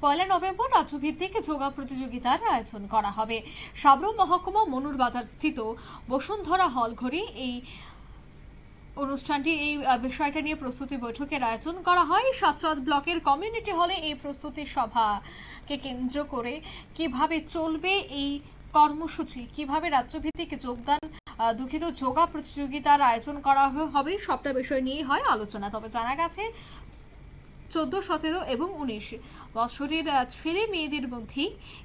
1 November রাজ্যভিত্তিক yoga প্রতিযোগিতার আয়োজন করা হবে। সাবরুম মহকুমা মনুর বাজার স্থিত বসুন্ধরা হল ঘরে এই অনুষ্ঠানটি এই বিষয়টা নিয়ে প্রস্তুতি বৈঠকের আয়োজন করা হয়। সাতচদ ব্লকের কমিউনিটি হলে এই প্রস্তুতি সভাকে কেন্দ্র করে কিভাবে চলবে এই কর্মসূচি, কিভাবে রাজ্যভিত্তিক যোগা প্রতিযোগিতার আয়োজন করা হবে, সবটা বিষয় নিয়েই হয় আলোচনা। তবে জানা গেছে 14, 17 এবং 19 বছরের ছেলে মেয়েদের মধ্যে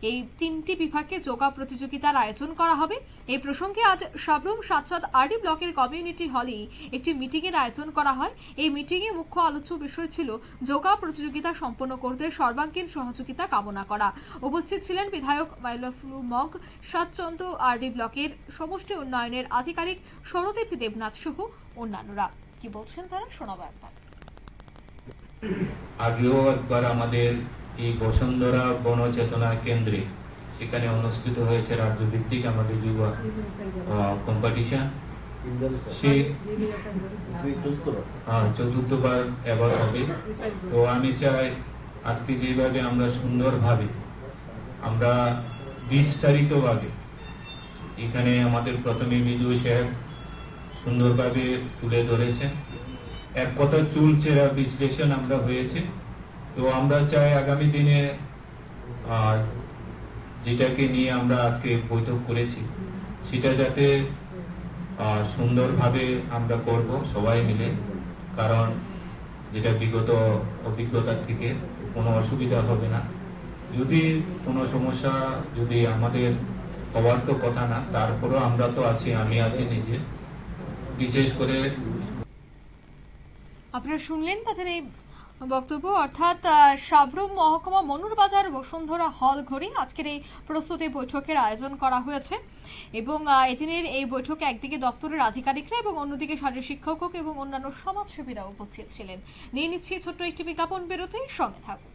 এই 3টি বিভাগে যোগা প্রতিযোগিতার আয়োজন করা হবে। এই প্রসঙ্গে আজ সাবরুম সাতচদ আরডি ব্লকের কমিউনিটি হলে একটি মিটিং এর আয়োজন করা হয়। এই মিটিং এ মুখ্য আলোচ্য বিষয় ছিল যোগা প্রতিযোগিতা সম্পন্ন করতে সর্বাঙ্গীন সহযোগিতা কামনা করা। উপস্থিত ছিলেন বিধায়ক মাইলফলু মগ, সাতচন্দ আরডি ব্লকের সমষ্টি উন্নয়নের আধিকারিক সৌরদীপ দেবনাথ সহ অন্যান্যরা। কি বলছেন তারা, শোনাবো একবার। আগেও একবার আমাদের এই বসুন্ধরা গণচেতনা কেন্দ্রে সেখানে অনুষ্ঠিত হয়েছে রাজ্যভিত্তিক আমাদের যুবা কম্পিটিশন। সে 4বার এবার হবে। তো আমি চাই আজকে যেভাবে আমরা সুন্দরভাবে আমরা বিস্তারিতভাবে এখানে আমাদের প্রথমে মৃদু সাহেব সুন্দরভাবে তুলে ধরেছেন, এক কথা চুলচেরা বিশ্লেষণ আমরা হয়েছে। তো আমরা চাই আগামী দিনে যেটাকে নিয়ে আমরা আজকে বৈঠক করেছি সেটা যাতে সুন্দরভাবে আমরা করব সবাই মিলে, কারণ যেটা বিগত অভিজ্ঞতার থেকে কোনো অসুবিধা হবে না। যদি কোনো সমস্যা যদি আমাদের হওয়ার তো কথা না, তারপরেও আমরা তো আছি, আমি আছি নিজে, বিশেষ করে আপনারা শুনলেন তাদের এই বক্তব্য। অর্থাৎ সাবরুম মহকুমা মনুর বাজার বসুন্ধরা হল ঘরে আজকের এই প্রস্তুতি বৈঠকের আয়োজন করা হয়েছে এবং এদিনের এই বৈঠকে একদিকে দপ্তরের আধিকারিকরা এবং অন্যদিকে শারীর শিক্ষক এবং অন্যান্য সমাজসেবীরা উপস্থিত ছিলেন। নিয়ে নিচ্ছি ছোট্ট একটি বিজ্ঞাপন বিরতি, সঙ্গে থাকুন।